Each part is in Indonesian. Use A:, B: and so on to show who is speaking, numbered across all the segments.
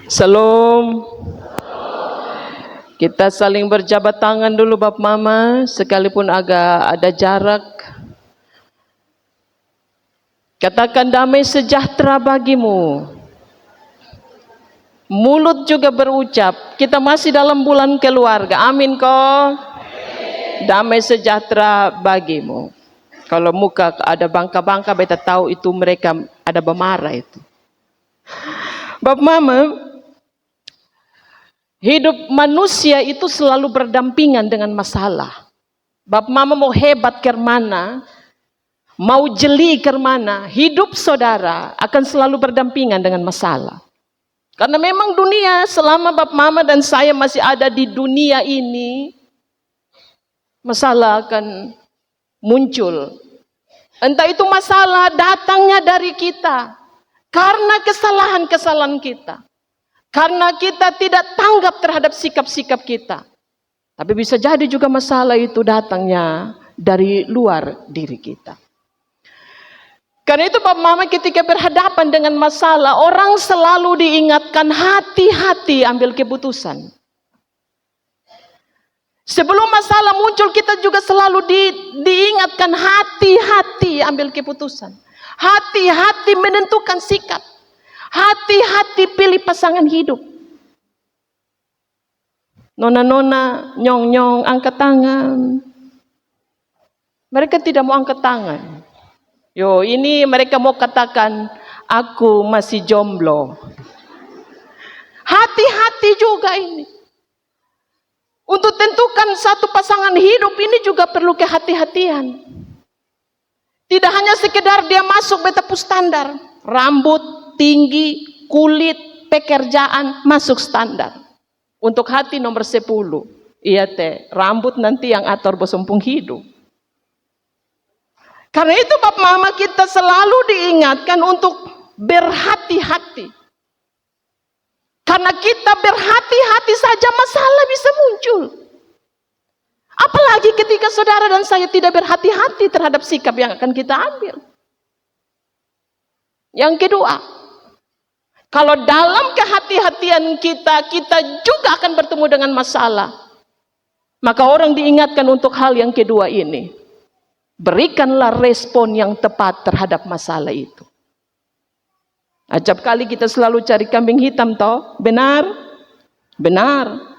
A: Salam. Kita saling berjabat tangan dulu Bapak Mama, sekalipun agak ada jarak. Katakan damai sejahtera bagimu. Mulut juga berucap, kita masih dalam bulan keluarga. Amin kok. Damai sejahtera bagimu. Kalau muka ada bangka-bangka, beta tahu itu mereka ada bermarah itu. Bapak Mama, hidup manusia itu selalu berdampingan dengan masalah. Bapak Mama mau hebat ke mana, mau jeli ke mana, hidup saudara akan selalu berdampingan dengan masalah. Karena memang dunia, selama Bapak Mama dan saya masih ada di dunia ini, masalah akan muncul. Entah itu masalah datangnya dari kita, karena kesalahan-kesalahan kita. Karena kita tidak tanggap terhadap sikap-sikap kita. Tapi bisa jadi juga masalah itu datangnya dari luar diri kita. Karena itu Bapak Mama ketika berhadapan dengan masalah, orang selalu diingatkan hati-hati ambil keputusan. Sebelum masalah muncul kita juga selalu diingatkan hati-hati ambil keputusan. Hati-hati menentukan sikap. Hati-hati pilih pasangan hidup. Nona-nona, nyong-nyong, angkat tangan. Mereka tidak mau angkat tangan. Yo, ini mereka mau katakan, aku masih jomblo. Hati-hati juga ini. Untuk tentukan satu pasangan hidup ini juga perlu kehati-hatian. Tidak hanya sekedar dia masuk betapu standar. Rambut, tinggi, kulit, pekerjaan masuk standar. Untuk hati nomor 10. Iya teh, rambut nanti yang atur bosompung hidup. Karena itu Bapak Mama kita selalu diingatkan untuk berhati-hati. Karena kita berhati-hati saja masalah bisa muncul. Apalagi ketika saudara dan saya tidak berhati-hati terhadap sikap yang akan kita ambil. Yang kedua, kalau dalam kehati-hatian kita juga akan bertemu dengan masalah. Maka orang diingatkan untuk hal yang kedua ini. Berikanlah respon yang tepat terhadap masalah itu. Acap kali kita selalu cari kambing hitam toh, benar? Benar.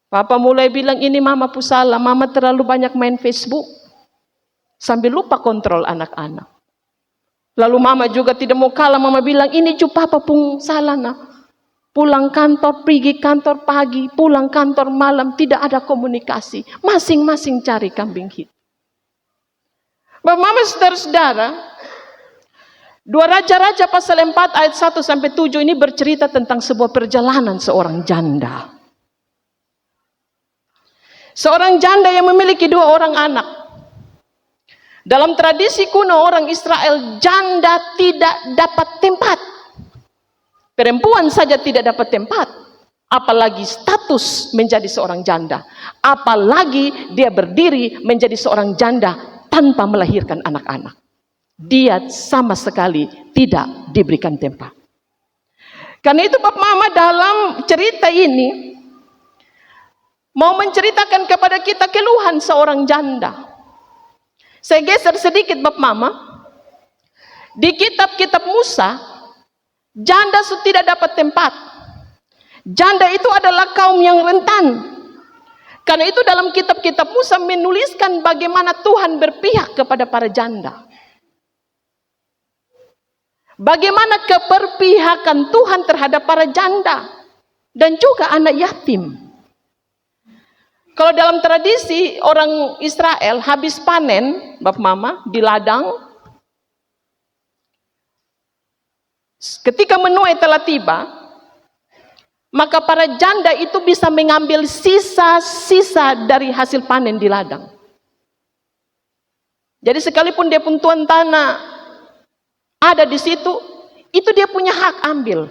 A: Papa mulai bilang ini mama salah, mama terlalu banyak main Facebook. Sambil lupa kontrol anak-anak. Lalu mama juga tidak mau kalah, mama bilang ini juga papa pun salah nah. Pulang kantor, pergi kantor pagi, pulang kantor malam, tidak ada komunikasi. Masing-masing cari kambing hitam. Bapak Mama saudara-saudara, 2 Raja-Raja pasal 4 ayat 1-7 ini bercerita tentang sebuah perjalanan seorang janda. Seorang janda yang memiliki 2 orang anak. Dalam tradisi kuno orang Israel, janda tidak dapat tempat. Perempuan saja tidak dapat tempat. Apalagi status menjadi seorang janda. Apalagi dia berdiri menjadi seorang janda tanpa melahirkan anak-anak. Dia sama sekali tidak diberikan tempat. Karena itu Bapak Mama dalam cerita ini mau menceritakan kepada kita keluhan seorang janda. Saya geser sedikit Bapak Mama. Di kitab-kitab Musa, janda tidak dapat tempat. Janda itu adalah kaum yang rentan. Karena itu dalam kitab-kitab Musa menuliskan bagaimana Tuhan berpihak kepada para janda. Bagaimana keberpihakan Tuhan terhadap para janda dan juga anak yatim. Kalau dalam tradisi orang Israel habis panen, Bapak Mama, di ladang, ketika menuai telah tiba, maka para janda itu bisa mengambil sisa-sisa dari hasil panen di ladang. Jadi sekalipun dia pun tuan tanah ada di situ, itu dia punya hak ambil.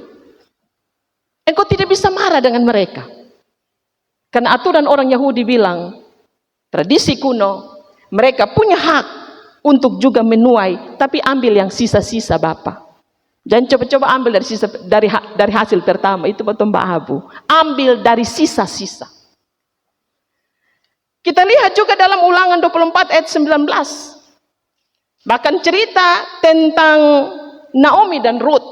A: Engkau tidak bisa marah dengan mereka. Karena aturan orang Yahudi bilang, tradisi kuno, mereka punya hak untuk juga menuai, tapi ambil yang sisa-sisa Bapak. Jangan coba-coba ambil dari sisa, dari hasil pertama, itu betul Mbak Abu. Ambil dari sisa-sisa. Kita lihat juga dalam Ulangan 24 ayat 19. Bahkan cerita tentang Naomi dan Ruth.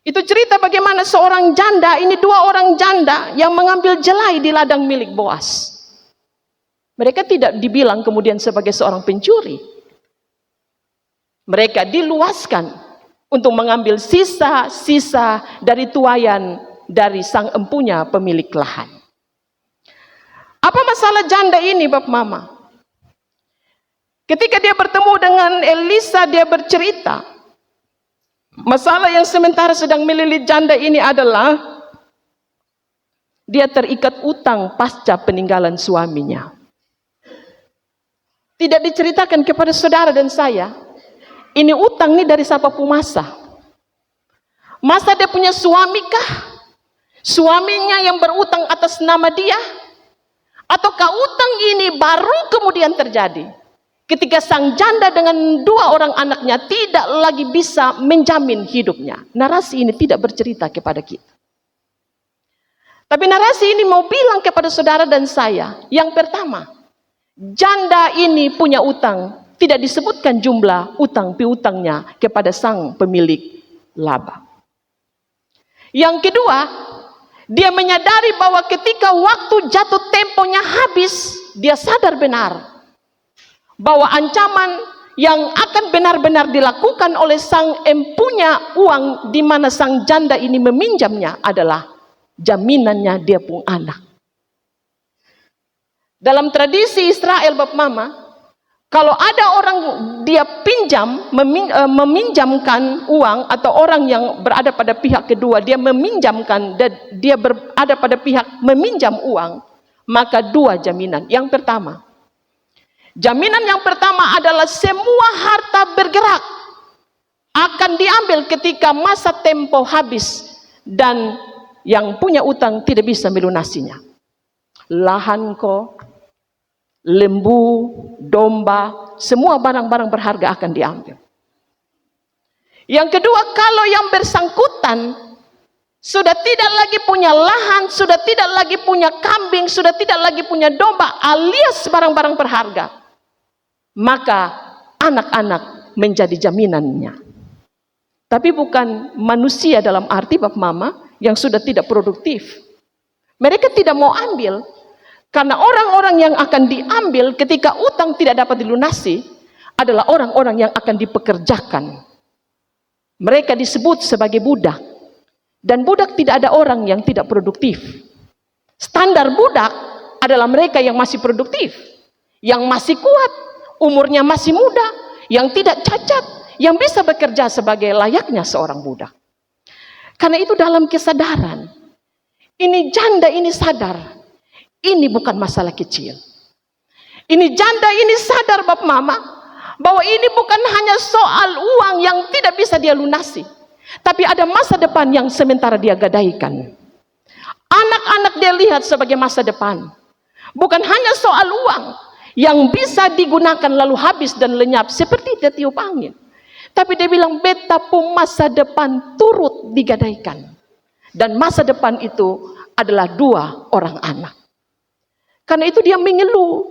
A: Itu cerita bagaimana seorang janda, ini dua orang janda yang mengambil jelai di ladang milik Boas. Mereka tidak dibilang kemudian sebagai seorang pencuri. Mereka diluaskan untuk mengambil sisa-sisa dari tuayan dari sang empunya pemilik lahan. Apa masalah janda ini, Bapak Mama? Ketika dia bertemu dengan Elisa, dia bercerita. Masalah yang sementara sedang melilit janda ini adalah dia terikat utang pasca peninggalan suaminya. Tidak diceritakan kepada saudara dan saya. Ini utang nih dari siapa Masa? Masa dia punya suami kah? Suaminya yang berutang atas nama dia? Ataukah utang ini baru kemudian terjadi ketika sang janda dengan dua orang anaknya tidak lagi bisa menjamin hidupnya? Narasi ini tidak bercerita kepada kita. Tapi narasi ini mau bilang kepada saudara dan saya, yang pertama, janda ini punya utang. Tidak disebutkan jumlah utang piutangnya kepada sang pemilik laba. Yang kedua, dia menyadari bahwa ketika waktu jatuh temponya habis, dia sadar benar bahwa ancaman yang akan benar-benar dilakukan oleh sang empunya uang di mana sang janda ini meminjamnya adalah jaminannya dia pun anak. Dalam tradisi Israel, Bapak Mama, kalau ada orang dia meminjamkan uang, atau orang yang berada pada pihak kedua, dia meminjamkan dan dia berada pada pihak meminjam uang, maka dua jaminan. Yang pertama, jaminan yang pertama adalah semua harta bergerak akan diambil ketika masa tempo habis dan yang punya utang tidak bisa melunasinya. Lahan kau, lembu, domba, semua barang-barang berharga akan diambil. Yang kedua, kalau yang bersangkutan sudah tidak lagi punya lahan, sudah tidak lagi punya kambing, sudah tidak lagi punya domba, alias barang-barang berharga, maka anak-anak menjadi jaminannya. Tapi bukan manusia dalam arti Bapak Mama yang sudah tidak produktif. Mereka tidak mau ambil. Karena orang-orang yang akan diambil ketika utang tidak dapat dilunasi adalah orang-orang yang akan dipekerjakan. Mereka disebut sebagai budak. Dan budak tidak ada orang yang tidak produktif. Standar budak adalah mereka yang masih produktif, yang masih kuat, umurnya masih muda, yang tidak cacat, yang bisa bekerja sebagai layaknya seorang budak. Karena itu dalam kesadaran, ini janda ini sadar, ini bukan masalah kecil. Ini janda ini sadar Bapak Mama, bahwa ini bukan hanya soal uang yang tidak bisa dia lunasi, tapi ada masa depan yang sementara dia gadaikan. Anak-anak dia lihat sebagai masa depan. Bukan hanya soal uang yang bisa digunakan lalu habis dan lenyap seperti dia tiup angin. Tapi dia bilang betapun masa depan turut digadaikan. Dan masa depan itu adalah dua orang anak. Karena itu dia mengeluh.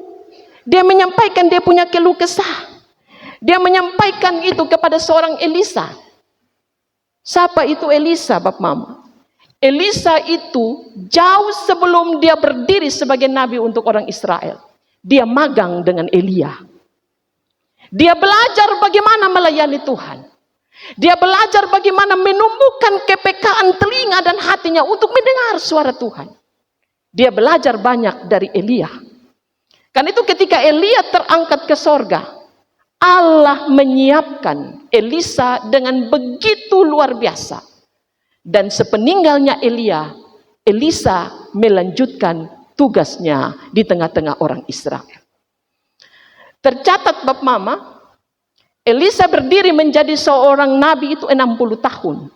A: Dia menyampaikan dia punya keluh kesah. Dia menyampaikan itu kepada seorang Elisa. Siapa itu Elisa, Bapak Mama? Elisa itu jauh sebelum dia berdiri sebagai nabi untuk orang Israel. Dia magang dengan Elia. Dia belajar bagaimana melayani Tuhan. Dia belajar bagaimana menumbuhkan kepekaan telinga dan hatinya untuk mendengar suara Tuhan. Dia belajar banyak dari Elia. Karena itu ketika Elia terangkat ke sorga, Allah menyiapkan Elisa dengan begitu luar biasa. Dan sepeninggalnya Elia, Elisa melanjutkan tugasnya di tengah-tengah orang Israel. Tercatat Bapak Mama, Elisa berdiri menjadi seorang nabi itu 60 tahun.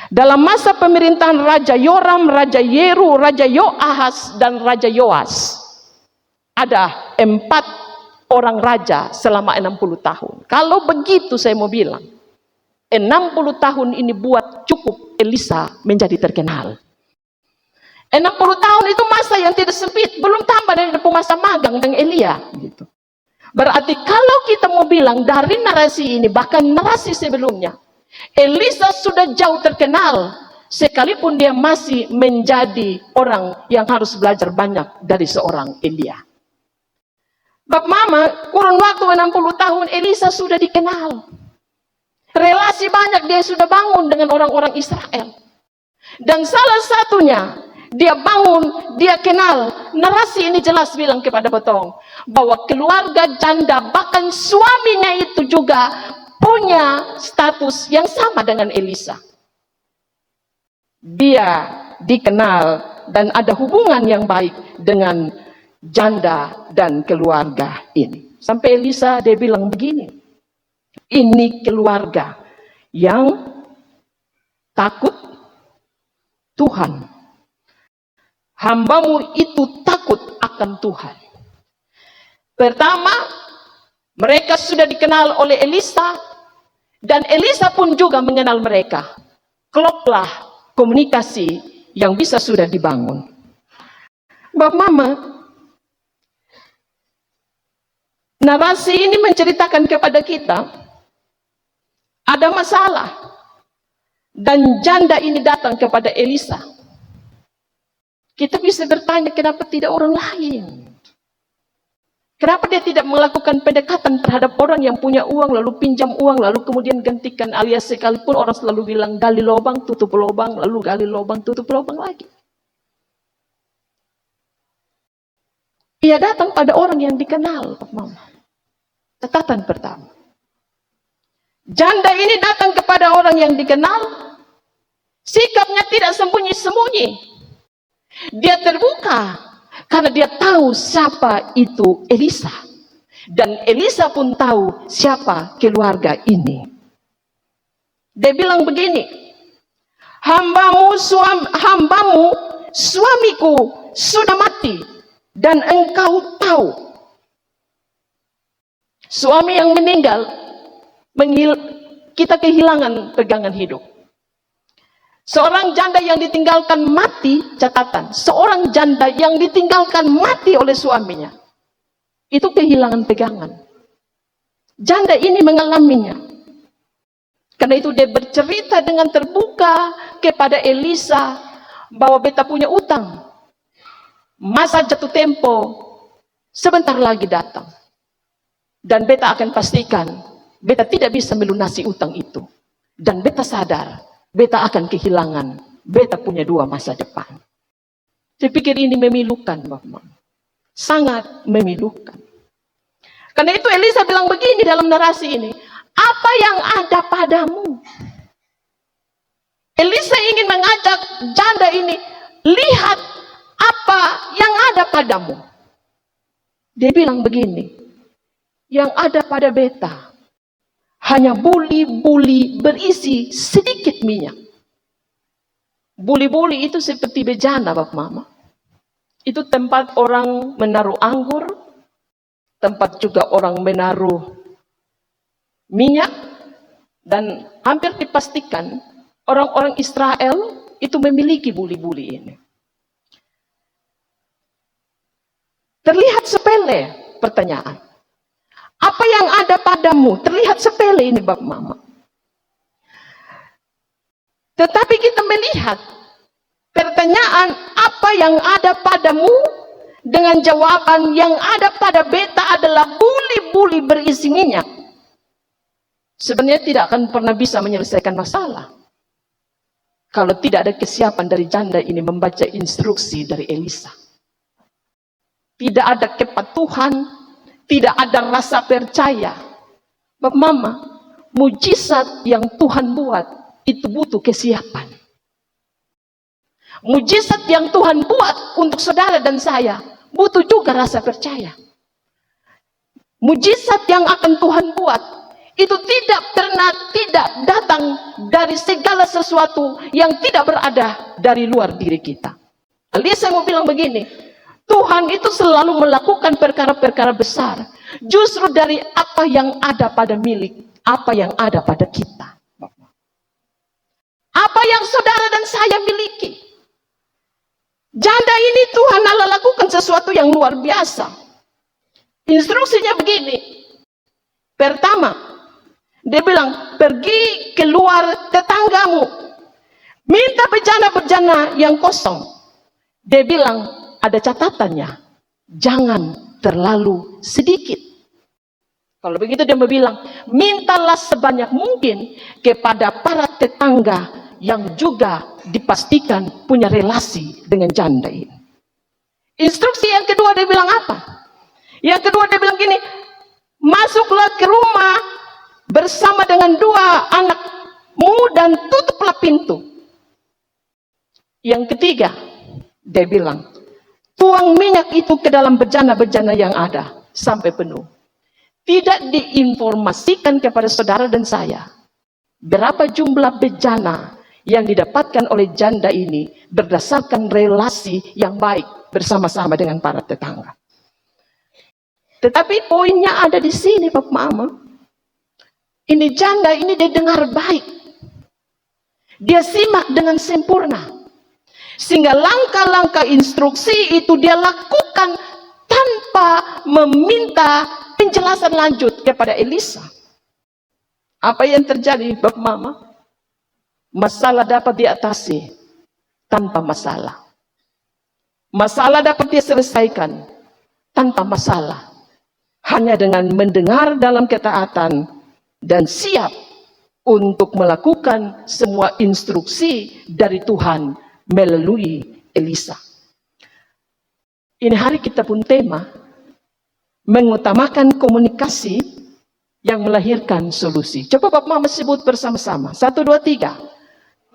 A: Dalam masa pemerintahan Raja Yoram, Raja Yeru, Raja Yoahas, dan Raja Yoas. Ada 4 orang raja selama 60 tahun. Kalau begitu saya mau bilang, 60 tahun ini buat cukup Elisa menjadi terkenal. 60 tahun itu masa yang tidak sempit, belum tambah dari masa magang dengan Elia. Gitu. Berarti kalau kita mau bilang dari narasi ini, bahkan narasi sebelumnya, Elisa sudah jauh terkenal, sekalipun dia masih menjadi orang yang harus belajar banyak dari seorang Elia. Bab Mama, kurun waktu 60 tahun Elisa sudah dikenal. Relasi banyak dia sudah bangun dengan orang-orang Israel. Dan salah satunya, dia bangun, dia kenal. Narasi ini jelas bilang kepada Betong, bahwa keluarga janda, bahkan suaminya itu juga punya status yang sama dengan Elisa. Dia dikenal dan ada hubungan yang baik dengan janda dan keluarga ini. Sampai Elisa dia bilang begini, ini keluarga yang takut Tuhan. Hambamu itu takut akan Tuhan. Pertama, mereka sudah dikenal oleh Elisa, dan Elisa pun juga mengenal mereka. Kloplah komunikasi yang bisa sudah dibangun. Bab Mama, narasi ini menceritakan kepada kita, ada masalah. Dan janda ini datang kepada Elisa. Kita bisa bertanya, kenapa tidak orang lain? Kenapa dia tidak melakukan pendekatan terhadap orang yang punya uang, lalu pinjam uang, lalu kemudian gantikan, alias sekalipun orang selalu bilang, gali lubang, tutup lubang, lalu gali lubang, tutup lubang lagi. Ia datang pada orang yang dikenal, Mama. Catatan pertama. Janda ini datang kepada orang yang dikenal, sikapnya tidak sembunyi-sembunyi. Dia terbuka, karena dia tahu siapa itu Elisa. Dan Elisa pun tahu siapa keluarga ini. Dia bilang begini, hambamu suamiku sudah mati, dan engkau tahu. Suami yang meninggal, kita kehilangan pegangan hidup. Seorang janda yang ditinggalkan mati, catatan, seorang janda yang ditinggalkan mati oleh suaminya, itu kehilangan pegangan. Janda ini mengalaminya. Karena itu dia bercerita dengan terbuka kepada Elisa, bahwa beta punya utang. Masa jatuh tempo sebentar lagi datang. Dan beta akan pastikan, beta tidak bisa melunasi utang itu. Dan beta sadar, beta akan kehilangan. Beta punya 2 masa depan. Saya pikir ini memilukan, Bapak. Sangat memilukan. Karena itu Elisa bilang begini dalam narasi ini, apa yang ada padamu? Elisa ingin mengajak janda ini, lihat apa yang ada padamu. Dia bilang begini, yang ada pada beta hanya buli-buli berisi sedikit minyak. Buli-buli itu seperti bejana, Bapak Mama. Itu tempat orang menaruh anggur, tempat juga orang menaruh minyak, dan hampir dipastikan orang-orang Israel itu memiliki buli-buli ini. Terlihat sepele pertanyaan. Apa yang ada padamu? Terlihat sepele ini, Bapak Mama. Tetapi kita melihat pertanyaan apa yang ada padamu dengan jawaban yang ada pada beta adalah buli-buli berisi minyak. Sebenarnya tidak akan pernah bisa menyelesaikan masalah kalau tidak ada kesiapan dari janda ini membaca instruksi dari Elisa. Tidak ada kepatuhan, tidak ada rasa percaya. Bapak Mama, mujizat yang Tuhan buat itu butuh kesiapan. Mujizat yang Tuhan buat untuk saudara dan saya butuh juga rasa percaya. Mujizat yang akan Tuhan buat itu tidak pernah tidak datang dari segala sesuatu yang tidak berada dari luar diri kita. Alias saya mau bilang begini, Tuhan itu selalu melakukan perkara-perkara besar justru dari apa yang ada pada milik, apa yang ada pada kita. dan saya miliki. Janda ini Tuhan Allah lakukan sesuatu yang luar biasa. Instruksinya begini. Pertama, dia bilang, pergi keluar tetanggamu. Minta bejana-bejana yang kosong. Dia bilang, ada catatannya. Jangan terlalu sedikit. Kalau begitu dia bilang, mintalah sebanyak mungkin kepada para tetangga yang juga dipastikan punya relasi dengan janda ini. Instruksi yang kedua dia bilang apa? Yang kedua dia bilang gini, masuklah ke rumah bersama dengan 2 anakmu dan tutuplah pintu. Yang ketiga, dia bilang, tuang minyak itu ke dalam bejana-bejana yang ada sampai penuh. Tidak diinformasikan kepada saudara dan saya berapa jumlah bejana yang didapatkan oleh janda ini berdasarkan relasi yang baik bersama-sama dengan para tetangga. Tetapi poinnya ada di sini, Bapak Mama. Ini janda ini dia dengar baik. Dia simak dengan sempurna. Sehingga langkah-langkah instruksi itu dia lakukan tanpa meminta penjelasan lanjut kepada Elisa. Apa yang terjadi, Bapak Mama? Masalah dapat diatasi tanpa masalah. Masalah dapat diselesaikan tanpa masalah. Hanya dengan mendengar dalam ketaatan dan siap untuk melakukan semua instruksi dari Tuhan melalui Elisa. Ini hari kita pun tema mengutamakan komunikasi yang melahirkan solusi. Coba Bapak Mama sebut bersama-sama. 1, 2, 3.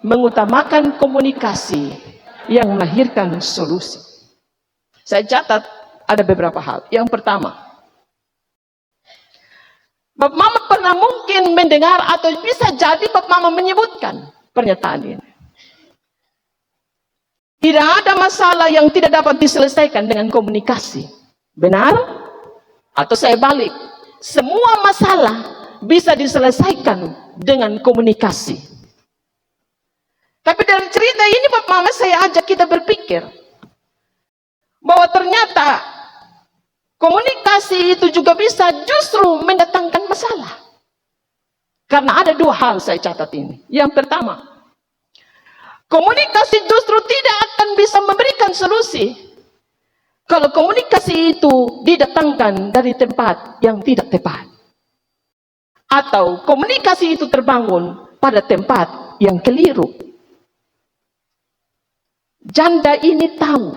A: Mengutamakan komunikasi yang melahirkan solusi. Saya catat ada beberapa hal. Yang pertama, Bapak Mama pernah mungkin mendengar atau bisa jadi Bapak Mama menyebutkan pernyataan ini. Tidak ada masalah yang tidak dapat diselesaikan dengan komunikasi. Benar? Atau saya balik. Semua masalah bisa diselesaikan dengan komunikasi. Tapi dari cerita ini Bapak Mama saya ajak kita berpikir. Bahwa ternyata komunikasi itu juga bisa justru mendatangkan masalah. Karena ada 2 hal saya catat ini. Yang pertama, komunikasi justru tidak akan bisa memberikan solusi kalau komunikasi itu didatangkan dari tempat yang tidak tepat. Atau komunikasi itu terbangun pada tempat yang keliru. Janda ini tahu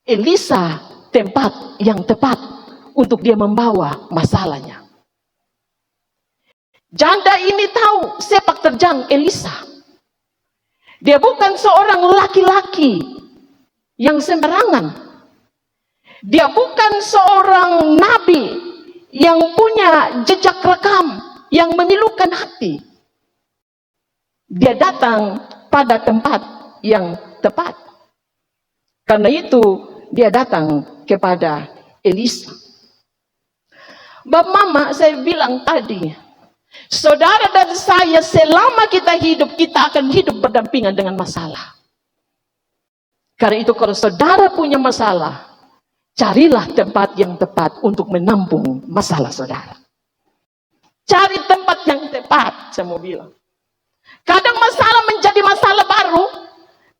A: Elisa tempat yang tepat untuk dia membawa masalahnya. Janda ini tahu sepak terjang Elisa. Dia bukan seorang laki-laki yang sembarangan. Dia bukan seorang nabi yang punya jejak rekam yang memilukan hati. Dia datang pada tempat yang tepat. Karena itu dia datang kepada Elisa. Bapak Mama, saya bilang tadi, saudara dan saya selama kita hidup, kita akan hidup berdampingan dengan masalah. Karena itu kalau saudara punya masalah, carilah tempat yang tepat untuk menampung masalah saudara. Cari tempat yang tepat, saya mau bilang. Kadang masalah menjadi masalah baru,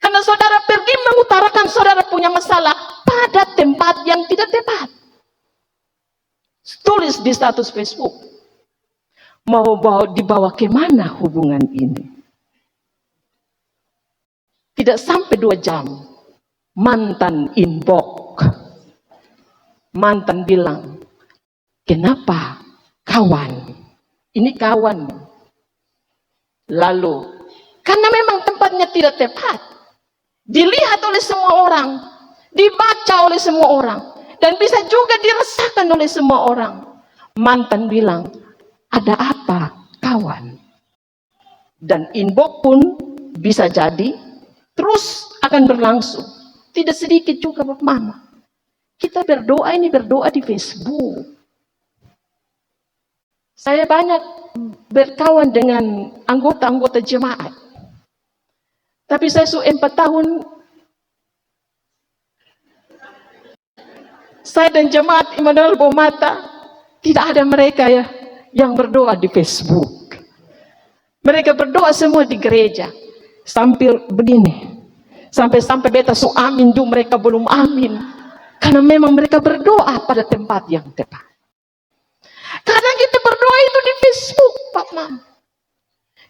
A: karena saudara pergi mengutarakan saudara punya masalah pada tempat yang tidak tepat. Tulis di status Facebook. Mau dibawa kemana hubungan ini? Tidak sampai 2 jam, mantan inbox. Mantan bilang, kenapa kawan? Ini kawan. Lalu, karena memang tempatnya tidak tepat. Dilihat oleh semua orang. Dibaca oleh semua orang. Dan bisa juga dirasakan oleh semua orang. Mantan bilang, ada apa kawan? Dan inbox pun bisa jadi terus akan berlangsung. Tidak sedikit juga Bapak Mama. Kita berdoa ini berdoa di Facebook. Saya banyak berkawan dengan anggota-anggota jemaat. Tapi saya 4 tahun, saya dan jemaat Immanuel Bomata, tidak ada mereka ya yang berdoa di Facebook. Mereka berdoa semua di gereja. Sambil begini. Sampai beta amin dulu, mereka belum amin. Karena memang mereka berdoa pada tempat yang tepat. Kadang kita berdoa itu di Facebook, Pak Mam.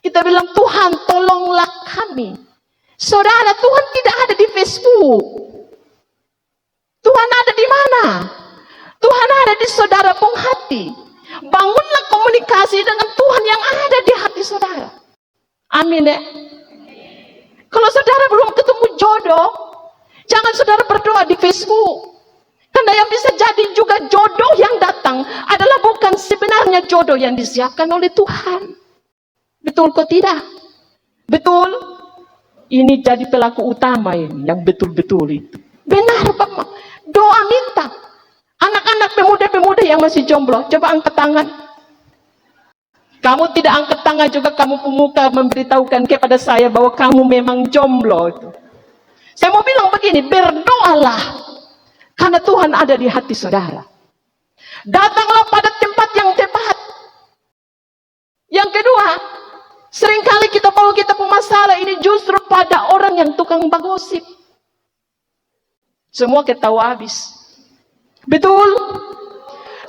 A: Kita bilang, Tuhan tolonglah kami. Saudara, Tuhan tidak ada di Facebook. Tuhan ada di mana? Tuhan ada di saudara pun hati. Bangunlah komunikasi dengan Tuhan yang ada di hati saudara. Amin ya. Kalau saudara belum ketemu jodoh, jangan saudara berdoa di Facebook. Karena yang bisa jadi juga jodoh yang datang adalah bukan sebenarnya jodoh yang disiapkan oleh Tuhan. Betul kok tidak? Betul? Ini jadi pelaku utama ini, yang betul-betul itu. Benar Bapak. Doa minta. Anak-anak pemuda-pemuda yang masih jomblo, coba angkat tangan. Kamu tidak angkat tangan juga, kamu pemuka memberitahukan kepada saya bahwa kamu memang jomblo itu. Saya mau bilang begini, berdoalah. Karena Tuhan ada di hati saudara. Datanglah pada tempat yang tepat. Yang kedua, seringkali kita bawa kita masalah ini justru pada orang yang tukang bagosip. Semua ketawa habis. Betul?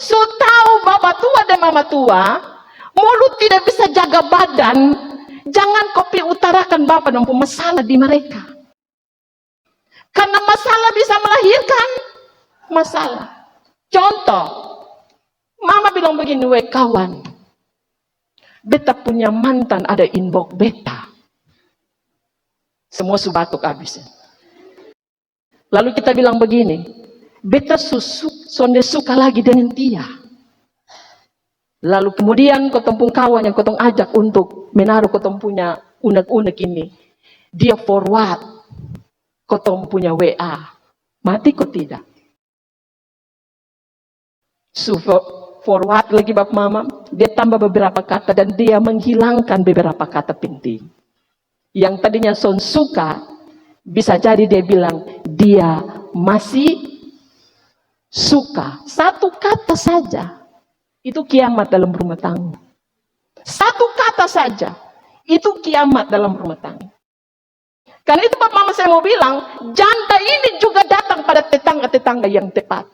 A: So tahu bapak tua dan mama tua, mulut tidak bisa jaga badan, jangan kopi utarakan bapak dan masalah di mereka. Karena masalah bisa melahirkan masalah. Contoh, mama bilang begini, weh kawan, beta punya mantan ada inbox beta. Semua subatuk habis. Lalu kita bilang begini, beta sonde suka lagi dengan dia. Lalu kemudian kotong kawan yang kotong ajak untuk menaruh kotong punya unek-unek ini, dia forward kotong punya WA. Mati kok tidak? Forward lagi Bapak Mama, dia tambah beberapa kata dan dia menghilangkan beberapa kata penting. Yang tadinya son suka, bisa jadi dia bilang dia masih suka. Satu kata saja, itu kiamat dalam rumah tangga. Satu kata saja, itu kiamat dalam rumah tangga. Karena itu Bapak Mama saya mau bilang, janda ini juga datang pada tetangga-tetangga yang tepat.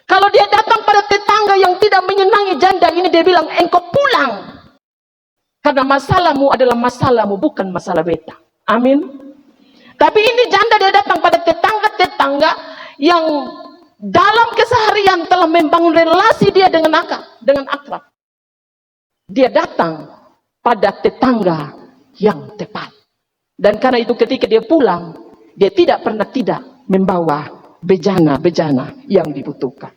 A: Kalau dia datang pada tetangga yang tidak menyenangi janda ini, dia bilang, engkau pulang. Karena masalahmu adalah masalahmu, bukan masalah beta. Amin. Tapi ini janda dia datang pada tetangga-tetangga yang dalam keseharian telah membangun relasi dia dengan akrab. Dia datang pada tetangga yang tepat. Dan karena itu ketika dia pulang, dia tidak pernah tidak membawa bejana-bejana yang dibutuhkan.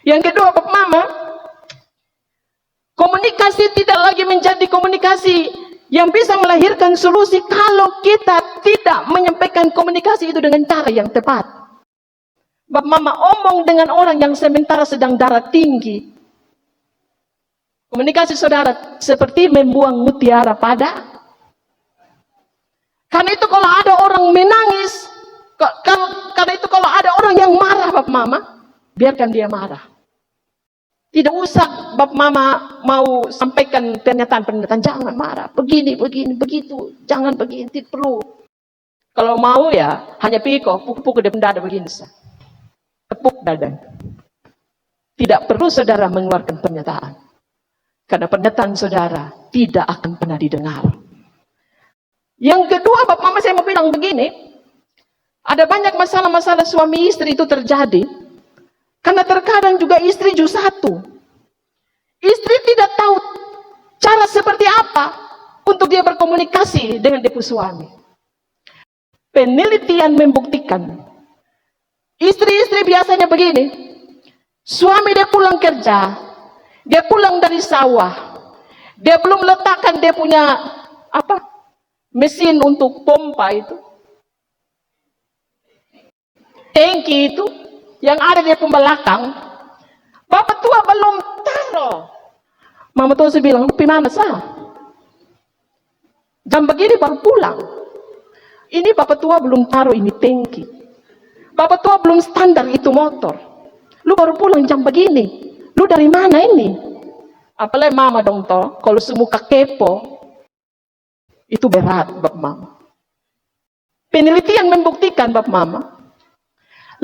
A: Yang kedua Bapak Mama, komunikasi tidak lagi menjadi komunikasi yang bisa melahirkan solusi kalau kita tidak menyampaikan komunikasi itu dengan cara yang tepat. Bapak Mama omong dengan orang yang sementara sedang darah tinggi. Komunikasi saudara seperti membuang mutiara pada. Karena itu kalau ada orang menangis, karena itu kalau ada orang yang marah Bapak Mama, biarkan dia marah. Tidak usah Bapak Mama mau sampaikan pernyataan, jangan marah, begini, begitu, jangan begini, tidak perlu. Kalau mau ya, hanya pukul dia dada begini. Tepuk dada. Tidak perlu saudara mengeluarkan pernyataan. Karena pernyataan saudara tidak akan pernah didengar. Yang kedua, Bapak Mama saya mau bilang begini, ada banyak masalah-masalah suami istri itu terjadi, karena terkadang juga istri justru satu. Istri tidak tahu cara seperti apa untuk dia berkomunikasi dengan dia suami. Penelitian membuktikan, istri-istri biasanya begini, suami dia pulang kerja, dia pulang dari sawah, dia belum letakkan dia punya mesin untuk pompa itu, tangki itu yang ada di pembelakang, bapak tua belum taruh. Mama tua saya bilang, "Pi mana sah?" Jam begini baru pulang. Ini bapak tua belum taruh ini tangki. Bapak tua belum standar itu motor. Lu baru pulang jam begini. Lu dari mana ini? Apalagi mama dong toh. Kalau semuka kepo, itu berat bapak mama. Penelitian membuktikan bapak mama.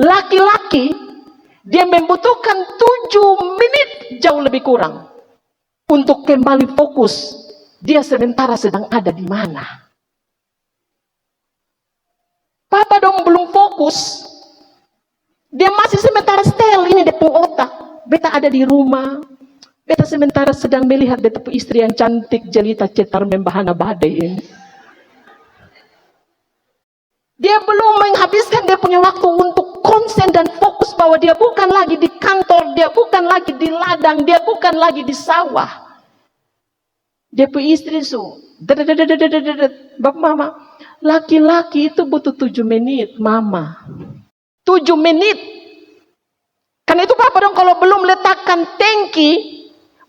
A: Laki-laki, dia membutuhkan 7 menit jauh lebih kurang. Untuk kembali fokus. Dia sementara sedang ada di mana. Papa dong belum fokus. Dia masih sementara setel ini dia punya otak. Beta ada di rumah. Beta sementara sedang melihat beta punya istri yang cantik, jelita, cetar, membahana badai ini. Dia belum menghabiskan dia punya waktu untuk konsen dan fokus bahwa dia bukan lagi di kantor, dia bukan lagi di ladang, dia bukan lagi di sawah. Dia punya istri bapak mama, laki-laki itu butuh 7 menit, mama. 7 menit. Karena itu bapak dong kalau belum letakkan tangki,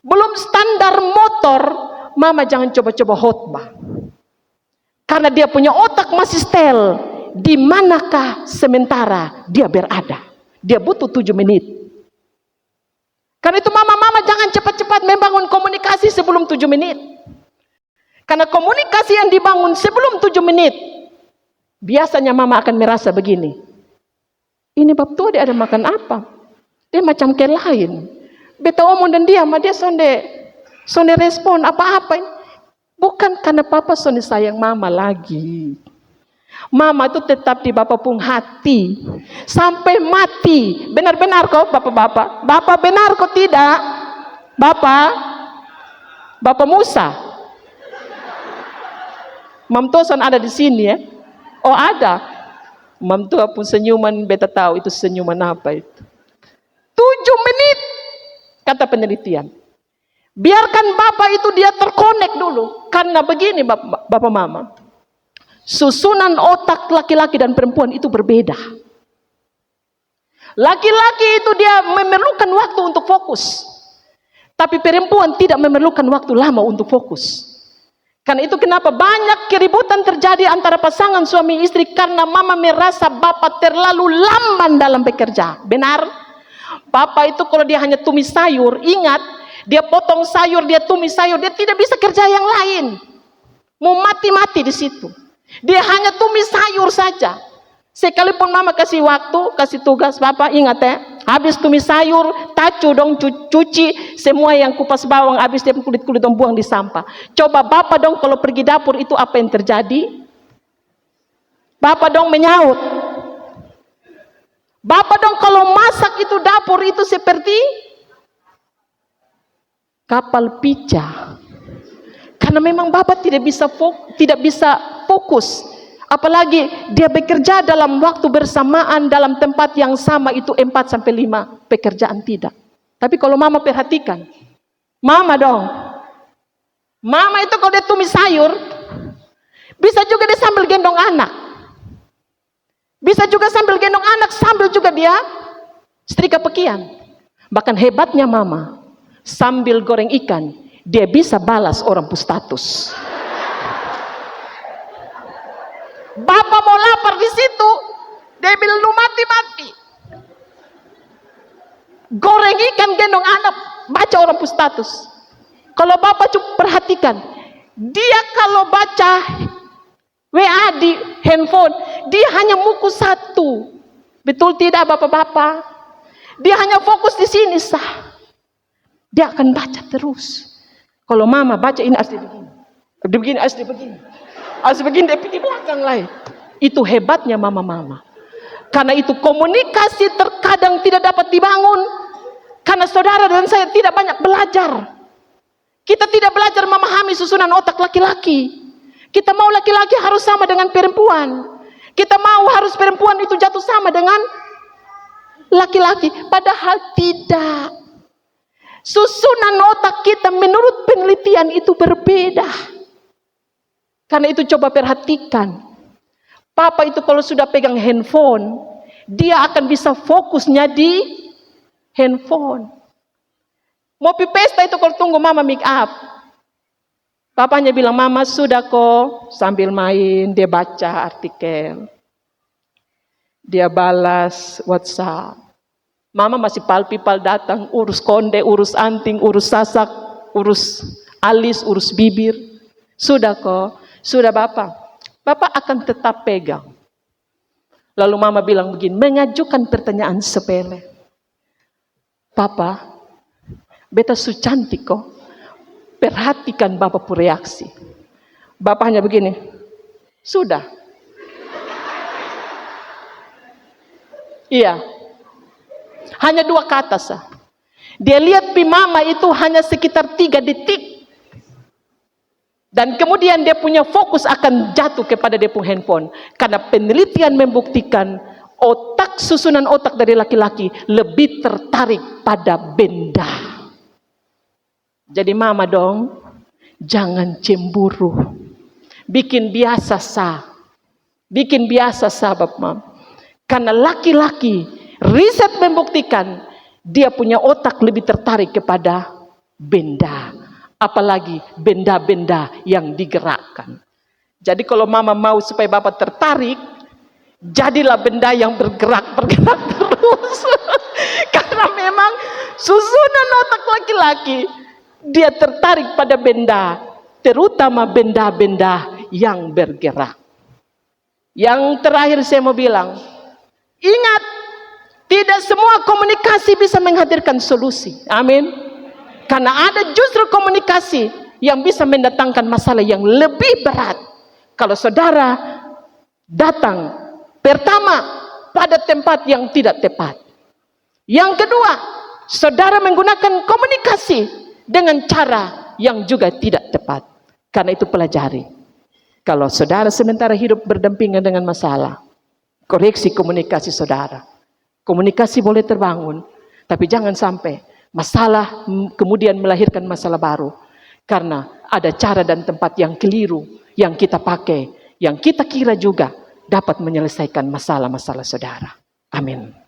A: belum standar motor, mama jangan coba-coba khotbah. Karena dia punya otak masih setel. Di manakah sementara dia berada? Dia butuh 7 menit. Karena itu mama jangan cepat-cepat membangun komunikasi sebelum 7 menit. Karena komunikasi yang dibangun sebelum 7 menit, biasanya mama akan merasa begini. Ini bab tua dia ada makan apa? Dia macam ke lain. Beta omong dan dia sonde respon apa-apa. Bukan karena papa sonde sayang mama lagi. Mama itu tetap di bapak pun hati. Sampai mati. Benar-benar kok bapak-bapak? Bapak benar kok tidak? Bapak Musa. Mam Tosan ada di sini ya? Oh ada. Mam Tua pun senyuman beta tahu itu senyuman apa itu. 7 menit kata penelitian. Biarkan bapak itu dia terkonek dulu. Karena begini bapak mama. Susunan otak laki-laki dan perempuan itu berbeda. Laki-laki itu dia memerlukan waktu untuk fokus. Tapi perempuan tidak memerlukan waktu lama untuk fokus. Karena itu kenapa banyak keributan terjadi antara pasangan suami istri. Karena mama merasa bapak terlalu lamban dalam bekerja. Benar? Bapak itu kalau dia hanya tumis sayur, ingat. Dia potong sayur, dia tumis sayur. Dia tidak bisa kerja yang lain. Mau mati-mati di situ. Dia hanya tumis sayur saja. Sekalipun mama kasih waktu, kasih tugas, bapak ingat ya. Habis tumis sayur, tacu dong, cuci semua yang kupas bawang, habis dia kulit-kulit dong buang di sampah. Coba bapak dong kalau pergi dapur itu apa yang terjadi? Bapak dong menyaut. Bapak dong kalau masak itu dapur itu seperti kapal pica. Karena memang bapak tidak bisa fokus. Apalagi dia bekerja dalam waktu bersamaan dalam tempat yang sama itu 4-5 pekerjaan tidak. Tapi kalau mama perhatikan, mama dong. Mama itu kalau dia tumis sayur, bisa juga dia sambil gendong anak. Bisa juga sambil gendong anak, sambil juga dia setrika pakaian. Bahkan hebatnya mama, sambil goreng ikan, dia bisa balas orang pun status. Bapak mau lapar di situ, dia bilang lu mati-mati. Goreng ikan gendong anak, baca orang pun status. Kalau bapak cukup perhatikan, dia kalau baca WA di handphone, dia hanya muku satu. Betul tidak bapak-bapak? Dia hanya fokus di sini sah. Dia akan baca terus. Kalau mama baca ini asli begini, asli begini. Harus begini dia pergi belakang lain. Itu hebatnya mama-mama. Karena itu komunikasi terkadang tidak dapat dibangun. Karena saudara dan saya tidak banyak belajar. Kita tidak belajar memahami susunan otak laki-laki. Kita mau laki-laki harus sama dengan perempuan. Kita mau harus perempuan itu jatuh sama dengan laki-laki. Padahal tidak. Susunan otak kita menurut penelitian itu berbeda. Karena itu coba perhatikan. Papa itu kalau sudah pegang handphone, dia akan bisa fokusnya di handphone. Mau pi pesta itu kalau tunggu mama make up. Papanya bilang, Mama sudah kok. Sambil main, dia baca artikel. Dia balas WhatsApp. Mama masih palpipal datang, urus konde, urus anting, urus sasak, urus alis, urus bibir. Sudah kok, sudah Bapak. Bapak akan tetap pegang. Lalu Mama bilang begini, mengajukan pertanyaan sepele. Papa, beta su cantik kok. Perhatikan Bapak pun reaksi. Bapaknya begini, sudah. Iya. Hanya 2 kata sah. Dia lihat pi Mama itu hanya sekitar 3 detik. Dan kemudian dia punya fokus akan jatuh kepada dia punya handphone. Karena penelitian membuktikan susunan otak dari laki-laki lebih tertarik pada benda. Jadi Mama dong, jangan cemburu. Bikin biasa sah. Bikin biasa sahabat Mam. Karena laki-laki, riset membuktikan dia punya otak lebih tertarik kepada benda. Apalagi benda-benda yang digerakkan. Jadi kalau Mama mau supaya Bapak tertarik, jadilah benda yang bergerak terus. Karena memang susunan otak laki-laki, dia tertarik pada benda, terutama benda-benda yang bergerak. Yang terakhir saya mau bilang, ingat, tidak semua komunikasi bisa menghadirkan solusi. Amin. Karena ada justru komunikasi yang bisa mendatangkan masalah yang lebih berat. Kalau saudara datang pertama pada tempat yang tidak tepat. Yang kedua, saudara menggunakan komunikasi dengan cara yang juga tidak tepat. Karena itu pelajari. Kalau saudara sementara hidup berdampingan dengan masalah, koreksi komunikasi saudara. Komunikasi boleh terbangun, tapi jangan sampai masalah kemudian melahirkan masalah baru. Karena ada cara dan tempat yang keliru yang kita pakai, yang kita kira juga dapat menyelesaikan masalah-masalah saudara. Amin.